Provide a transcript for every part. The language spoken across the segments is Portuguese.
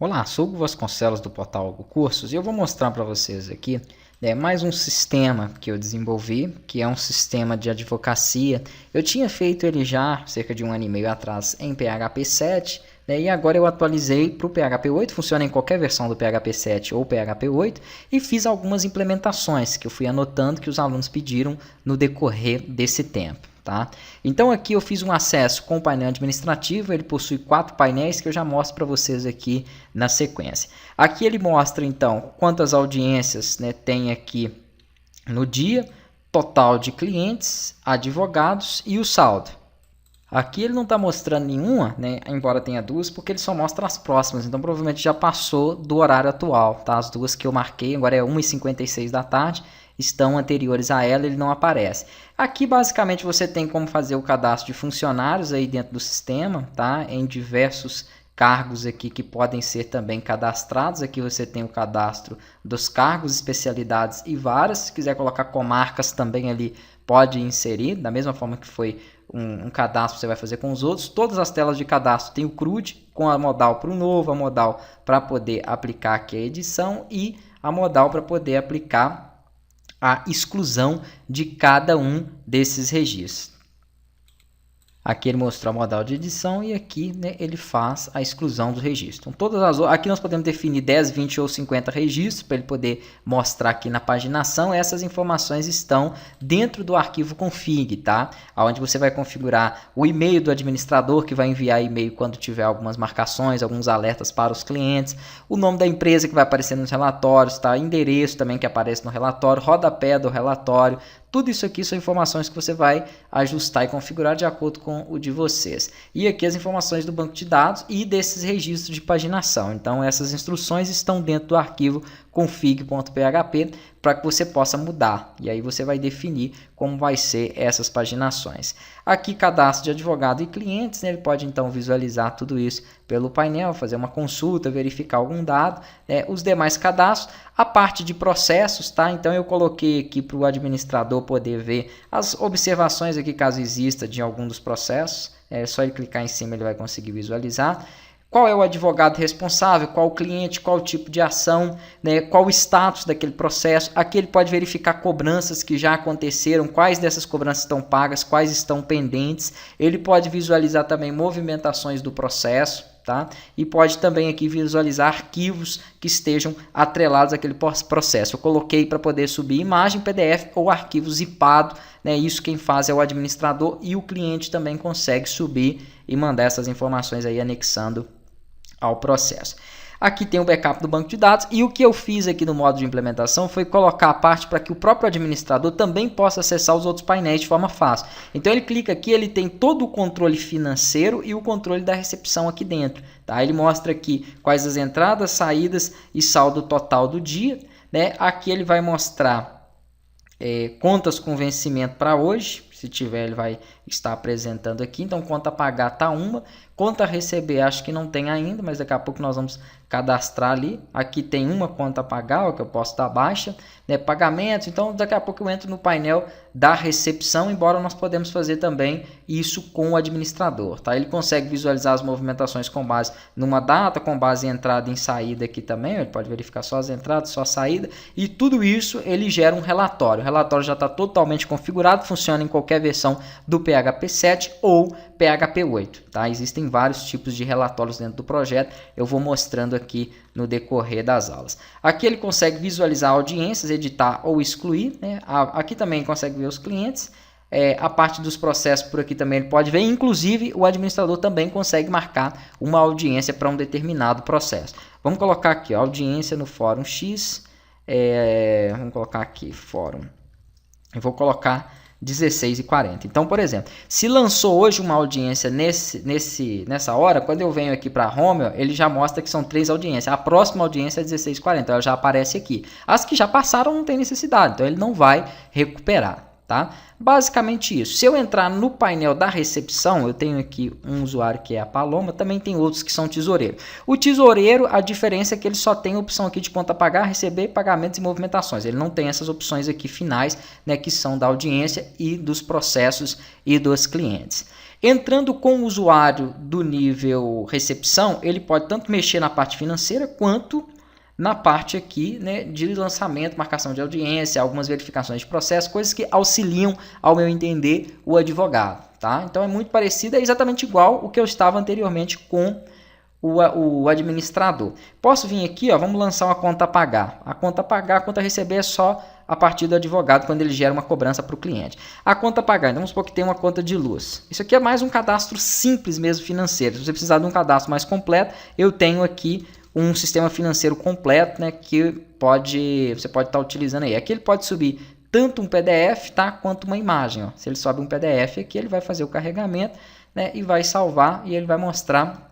Olá, sou o Hugo Vasconcelos do portal Hugo Cursos e eu vou mostrar para vocês aqui mais um sistema que eu desenvolvi, que é um sistema de advocacia. Eu tinha feito ele já cerca de 1 ano e meio atrás em PHP 7, e agora eu atualizei para o PHP 8, funciona em qualquer versão do PHP 7 ou PHP 8, e fiz algumas implementações que eu fui anotando que os alunos pediram no decorrer desse tempo. Tá? Então aqui eu fiz um acesso com o painel administrativo, ele possui 4 painéis que eu já mostro para vocês aqui na sequência. Aqui ele mostra então quantas audiências, tem aqui no dia, total de clientes, advogados e o saldo. Aqui ele não está mostrando nenhuma, embora tenha duas, porque ele só mostra as próximas, então provavelmente já passou do horário atual. Tá? As duas que eu marquei, agora é 1h56 da tarde, estão anteriores a ela, ele não aparece. Aqui basicamente você tem como fazer o cadastro de funcionários aí dentro do sistema, tá? Em diversos cargos aqui que podem ser também cadastrados. Aqui você tem o cadastro dos cargos, especialidades e varas. Se quiser colocar comarcas também ali, pode inserir, da mesma forma que foi um cadastro você vai fazer com os outros. Todas as telas de cadastro tem o CRUD, com a modal para o novo, a modal para poder aplicar aqui a edição e a modal para poder aplicar a exclusão de cada um desses registros. Aqui ele mostrou a modal de edição e aqui ele faz a exclusão do registro. Então, aqui nós podemos definir 10, 20 ou 50 registros para ele poder mostrar aqui na paginação. Essas informações estão dentro do arquivo config, tá? Onde você vai configurar o e-mail do administrador, que vai enviar e-mail quando tiver algumas marcações, alguns alertas para os clientes, o nome da empresa que vai aparecer nos relatórios, tá? Endereço também que aparece no relatório, rodapé do relatório. Tudo isso aqui são informações que você vai ajustar e configurar de acordo com o de vocês. E aqui as informações do banco de dados e desses registros de paginação. Então essas instruções estão dentro do arquivo config.php para que você possa mudar. E aí você vai definir como vai ser essas paginações. Aqui cadastro de advogado e clientes, ele pode então visualizar tudo isso pelo painel, fazer uma consulta, verificar algum dado, os demais cadastros, a parte de processos, tá? Então eu coloquei aqui para o administrador poder ver as observações aqui caso exista de algum dos processos, é só ele clicar em cima ele vai conseguir visualizar. Qual é o advogado responsável, qual o cliente, qual o tipo de ação, qual o status daquele processo. Aqui ele pode verificar cobranças que já aconteceram, quais dessas cobranças estão pagas, quais estão pendentes. Ele pode visualizar também movimentações do processo, tá? E pode também aqui visualizar arquivos que estejam atrelados àquele processo. Eu coloquei para poder subir imagem, PDF ou arquivo zipado, Isso quem faz é o administrador e o cliente também consegue subir e mandar essas informações aí anexando ao processo. Aqui tem o backup do banco de dados e o que eu fiz aqui no modo de implementação foi colocar a parte para que o próprio administrador também possa acessar os outros painéis de forma fácil. Então ele clica aqui, ele tem todo o controle financeiro e o controle da recepção aqui dentro. Tá? Ele mostra aqui quais as entradas, saídas e saldo total do dia. Aqui ele vai mostrar contas com vencimento para hoje. Se tiver, ele vai estar apresentando aqui. Então, conta a pagar está uma. Conta a receber, acho que não tem ainda, mas daqui a pouco nós vamos cadastrar ali. Aqui tem uma conta a pagar, que eu posso dar baixa. Pagamentos, então daqui a pouco eu entro no painel da recepção, embora nós podemos fazer também isso com o administrador. Tá? Ele consegue visualizar as movimentações com base numa data, com base em entrada e em saída aqui também. Ele pode verificar só as entradas, só a saída. E tudo isso ele gera um relatório. O relatório já está totalmente configurado, funciona em qualquer versão do PHP 7 ou PHP 8. Tá? Existem vários tipos de relatórios dentro do projeto. Eu vou mostrando aqui no decorrer das aulas. Aqui ele consegue visualizar audiências, editar ou excluir. Aqui também consegue ver os clientes. A parte dos processos por aqui também ele pode ver. Inclusive o administrador também consegue marcar uma audiência para um determinado processo. Vamos colocar aqui audiência no Fórum X. Vamos colocar aqui Fórum. Eu vou colocar 16h40. Então, por exemplo, se lançou hoje uma audiência nessa hora, quando eu venho aqui para Home, ele já mostra que são 3 audiências. A próxima audiência é 16h40, ela já aparece aqui. As que já passaram não tem necessidade, então ele não vai recuperar. Tá? Basicamente isso. Se eu entrar no painel da recepção, eu tenho aqui um usuário que é a Paloma, também tem outros que são tesoureiro. O tesoureiro, a diferença é que ele só tem a opção aqui de conta a pagar, receber, pagamentos e movimentações. Ele não tem essas opções aqui finais, que são da audiência e dos processos e dos clientes. Entrando com o usuário do nível recepção, ele pode tanto mexer na parte financeira quanto na parte aqui, né, de lançamento, marcação de audiência, algumas verificações de processo, coisas que auxiliam, ao meu entender, o advogado. Tá? Então é muito parecido, é exatamente igual o que eu estava anteriormente com o administrador. Posso vir aqui, ó, vamos lançar uma conta a pagar. A conta a pagar, a conta a receber é só a partir do advogado quando ele gera uma cobrança para o cliente. A conta a pagar, então vamos supor que tem uma conta de luz. Isso aqui é mais um cadastro simples mesmo financeiro. Se você precisar de um cadastro mais completo, eu tenho aqui um sistema financeiro completo, né, que você pode estar utilizando aí. Aqui ele pode subir tanto um PDF, tá, quanto uma imagem. Ó. Se ele sobe um PDF aqui, ele vai fazer o carregamento, né, e vai salvar e ele vai mostrar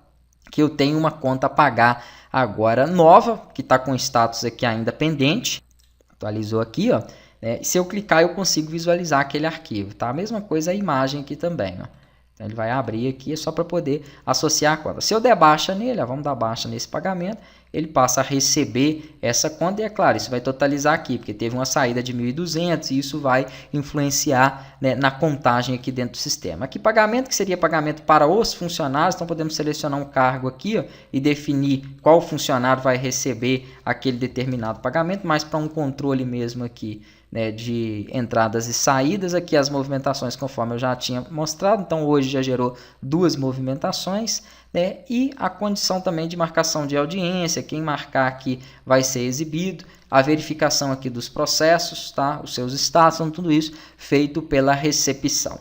que eu tenho uma conta a pagar agora nova, que está com status aqui ainda pendente. Atualizou aqui, ó. Né? Se eu clicar, eu consigo visualizar aquele arquivo. Tá? A mesma coisa a imagem aqui também. Ó. Então, ele vai abrir aqui só para poder associar a conta. Se eu der baixa nele, ó, vamos dar baixa nesse pagamento, ele passa a receber essa conta e é claro, isso vai totalizar aqui, porque teve uma saída de 1.200 e isso vai influenciar, né, na contagem aqui dentro do sistema. Aqui pagamento, que seria pagamento para os funcionários, então podemos selecionar um cargo aqui, ó, e definir qual funcionário vai receber aquele determinado pagamento, mas para um controle mesmo aqui, né, de entradas e saídas, aqui as movimentações conforme eu já tinha mostrado, então hoje já gerou 2 movimentações, né, e a condição também de marcação de audiência, quem marcar aqui vai ser exibido, a verificação aqui dos processos, tá, os seus status, então, tudo isso feito pela recepção.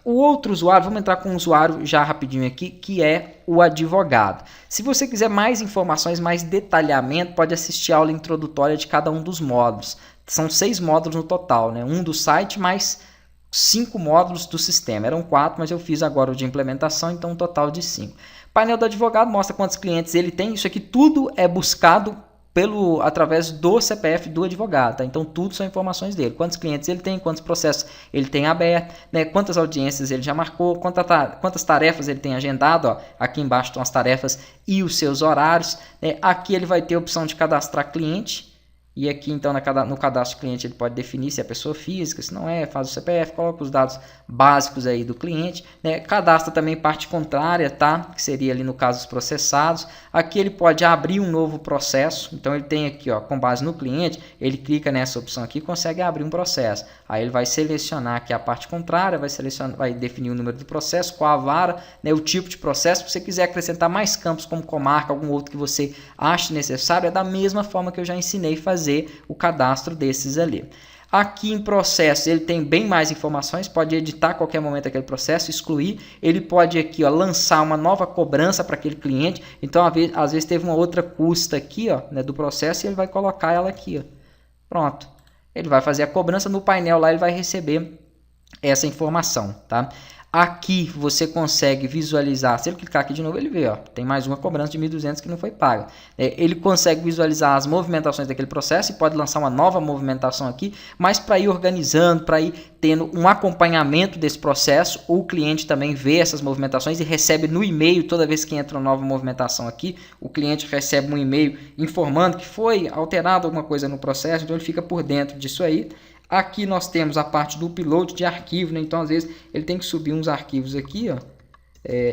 O outro usuário, vamos entrar com um usuário já rapidinho aqui, que é o advogado. Se você quiser mais informações, mais detalhamento, pode assistir a aula introdutória de cada um dos módulos. São 6 módulos no total, né? Um do site mais 5 módulos do sistema. Eram 4, mas eu fiz agora o de implementação, então um total de 5. Painel do advogado mostra quantos clientes ele tem. Isso aqui tudo é buscado através do CPF do advogado, tá? Então tudo são informações dele, quantos clientes ele tem, quantos processos ele tem aberto, né? Quantas audiências ele já marcou, quantas tarefas ele tem agendado, ó. Aqui embaixo estão as tarefas e os seus horários, né? Aqui ele vai ter a opção de cadastrar cliente, e aqui então no cadastro cliente ele pode definir se é pessoa física, se não é, faz o CPF, coloca os dados básicos aí do cliente, né? Cadastra também parte contrária, tá? Que seria ali no caso os processados. Aqui ele pode abrir um novo processo, então ele tem aqui, ó, com base no cliente, ele clica nessa opção aqui e consegue abrir um processo. Aí ele vai selecionar aqui a parte contrária, vai definir o número do processo, qual a vara, né? O tipo de processo. Se você quiser acrescentar mais campos como comarca, algum outro que você ache necessário, é da mesma forma que eu já ensinei a fazer o cadastro desses ali. Aqui em processo ele tem bem mais informações, pode editar a qualquer momento aquele processo, excluir, ele pode aqui, ó, lançar uma nova cobrança para aquele cliente, então às vezes teve uma outra custa aqui, ó, né, do processo e ele vai colocar ela aqui, ó. Pronto, ele vai fazer a cobrança no painel lá, ele vai receber essa informação, tá? Aqui você consegue visualizar, se ele clicar aqui de novo, ele vê, ó, tem mais uma cobrança de 1.200 que não foi paga. Ele consegue visualizar as movimentações daquele processo e pode lançar uma nova movimentação aqui, mas para ir organizando, para ir tendo um acompanhamento desse processo, o cliente também vê essas movimentações e recebe no e-mail, toda vez que entra uma nova movimentação aqui, o cliente recebe um e-mail informando que foi alterado alguma coisa no processo, então ele fica por dentro disso aí. Aqui nós temos a parte do upload de arquivo, né? Então às vezes ele tem que subir uns arquivos aqui, ó,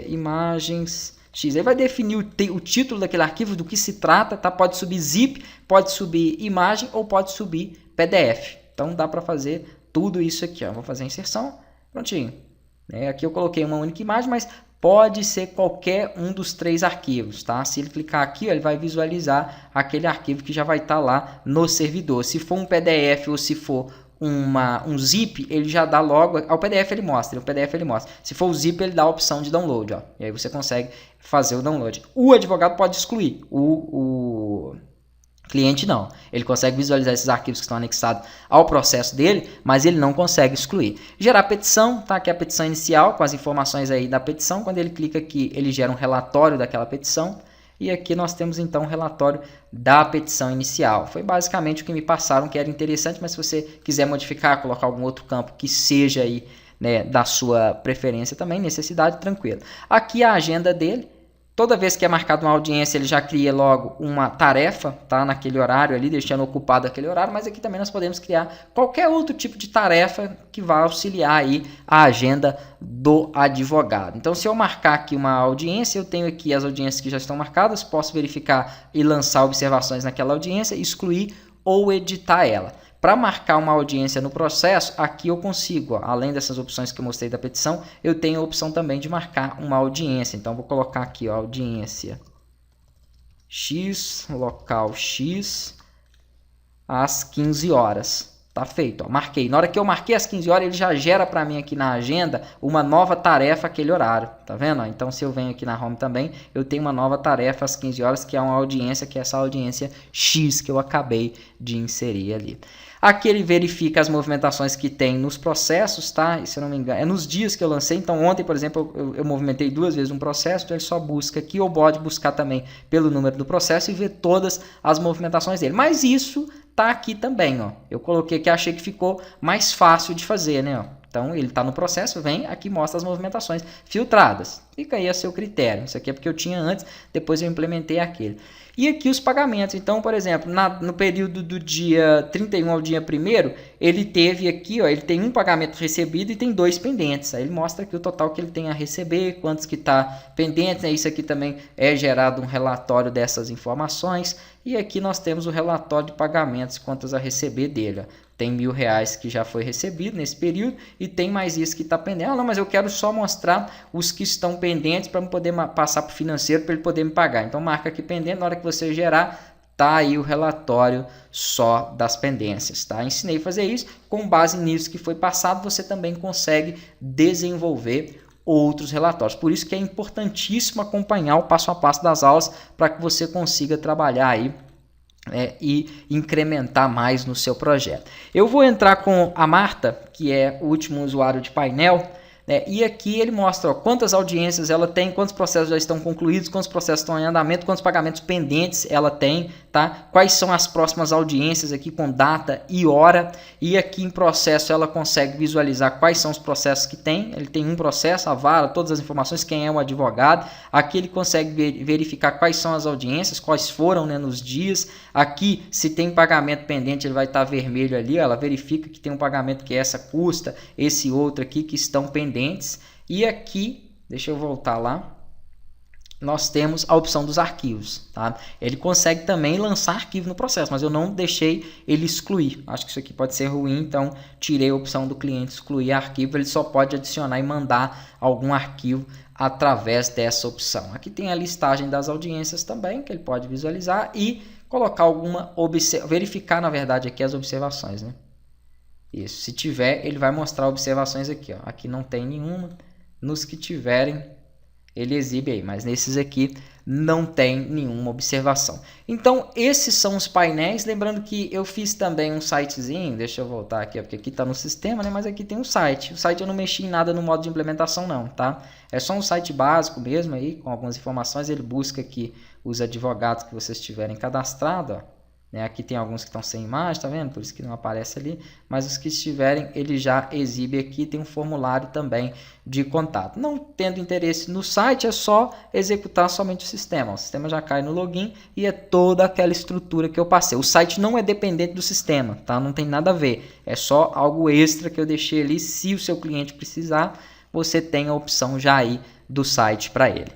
imagens X. Ele vai definir o título daquele arquivo, do que se trata, tá? Pode subir zip, pode subir imagem ou pode subir PDF. Então dá para fazer tudo isso aqui, ó. Vou fazer a inserção, prontinho. Aqui eu coloquei uma única imagem, mas pode ser qualquer um dos 3 arquivos, tá? Se ele clicar aqui, ó, ele vai visualizar aquele arquivo que já vai estar lá no servidor. Se for um PDF ou se for um zip, ele já dá logo, o PDF ele mostra, Se for o zip, ele dá a opção de download, ó, e aí você consegue fazer o download. O advogado pode excluir, o cliente não, ele consegue visualizar esses arquivos que estão anexados ao processo dele, mas ele não consegue excluir. Gerar petição, tá? Aqui é a petição inicial com as informações aí da petição. Quando ele clica aqui, ele gera um relatório daquela petição. E aqui nós temos então um relatório da petição inicial. Foi basicamente o que me passaram, que era interessante, mas se você quiser modificar, colocar algum outro campo que seja aí, né, da sua preferência também, necessidade, tranquilo. Aqui a agenda dele. Toda vez que é marcado uma audiência, ele já cria logo uma tarefa, tá? Naquele horário ali, deixando ocupado aquele horário, mas aqui também nós podemos criar qualquer outro tipo de tarefa que vai auxiliar aí a agenda do advogado. Então, se eu marcar aqui uma audiência, eu tenho aqui as audiências que já estão marcadas, posso verificar e lançar observações naquela audiência, excluir ou editar ela. Para marcar uma audiência no processo, aqui eu consigo, ó, além dessas opções que eu mostrei da petição, eu tenho a opção também de marcar uma audiência. Então, vou colocar aqui, ó, audiência X, local X, às 15 horas. Tá feito, ó, marquei. Na hora que eu marquei às 15 horas, ele já gera para mim aqui na agenda uma nova tarefa aquele horário, tá vendo? Então, se eu venho aqui na Home também, eu tenho uma nova tarefa às 15 horas, que é uma audiência, que é essa audiência X que eu acabei de inserir ali. Aqui ele verifica as movimentações que tem nos processos, tá? E, se eu não me engano, é nos dias que eu lancei. Então, ontem, por exemplo, eu movimentei 2 vezes um processo, então ele só busca aqui, ou pode buscar também pelo número do processo e ver todas as movimentações dele. Mas isso tá aqui também, ó. Eu coloquei aqui, achei que ficou mais fácil de fazer, né? Ó. Então, ele está no processo, vem aqui, mostra as movimentações filtradas. Fica aí a seu critério. Isso aqui é porque eu tinha antes, depois eu implementei aquele. E aqui os pagamentos. Então, por exemplo, no período do dia 31 ao dia 1º, ele teve aqui, ó, ele tem um pagamento recebido e tem 2 pendentes. Aí ele mostra aqui o total que ele tem a receber, quantos que está pendente, né? Isso aqui também é gerado um relatório dessas informações. E aqui nós temos o relatório de pagamentos, quantos a receber dele, ó. Tem R$1.000 que já foi recebido nesse período e tem mais isso que está pendente. Ah, não, mas eu quero só mostrar os que estão pendentes para poder passar para o financeiro para ele poder me pagar. Então marca aqui pendente, na hora que você gerar, tá aí o relatório só das pendências, tá? Ensinei a fazer isso, com base nisso que foi passado, você também consegue desenvolver outros relatórios. Por isso que é importantíssimo acompanhar o passo a passo das aulas para que você consiga trabalhar aí e incrementar mais no seu projeto. Eu vou entrar com a Marta, que é o último usuário de painel, né? E aqui ele mostra, ó, quantas audiências ela tem, quantos processos já estão concluídos, quantos processos estão em andamento, quantos pagamentos pendentes ela tem, tá? Quais são as próximas audiências aqui com data e hora. E aqui em processo ela consegue visualizar quais são os processos que tem. Ele tem um processo, a vara, todas as informações, quem é o advogado. Aqui ele consegue verificar quais são as audiências, quais foram, né, nos dias. Aqui, se tem pagamento pendente, ele vai estar vermelho ali, ó, ela verifica que tem um pagamento que essa custa, esse outro aqui que estão pendentes. E aqui, deixa eu voltar lá, nós temos a opção dos arquivos, tá? Ele consegue também lançar arquivo no processo, mas eu não deixei ele excluir. Acho que isso aqui pode ser ruim, então tirei a opção do cliente excluir arquivo. Ele só pode adicionar e mandar algum arquivo através dessa opção. Aqui tem a listagem das audiências também, que ele pode visualizar e colocar alguma verificar, na verdade, aqui as observações, né? Isso, se tiver, ele vai mostrar observações aqui, ó. Aqui não tem nenhuma. Nos que tiverem, ele exibe aí, mas nesses aqui não tem nenhuma observação. Então, esses são os painéis. Lembrando que eu fiz também um sitezinho, deixa eu voltar aqui, porque aqui está no sistema, né? Mas aqui tem um site. O site eu não mexi em nada no modo de implementação não, tá? É só um site básico mesmo aí, com algumas informações. Ele busca aqui os advogados que vocês tiverem cadastrado, ó. Né, aqui tem alguns que estão sem imagem, tá vendo? Por isso que não aparece ali. Mas os que estiverem, ele já exibe aqui. Tem um formulário também de contato. Não tendo interesse no site, é só executar somente o sistema. O sistema já cai no login e é toda aquela estrutura que eu passei. O site não é dependente do sistema, tá? Não tem nada a ver. É só algo extra que eu deixei ali. Se o seu cliente precisar, você tem a opção já aí do site para ele.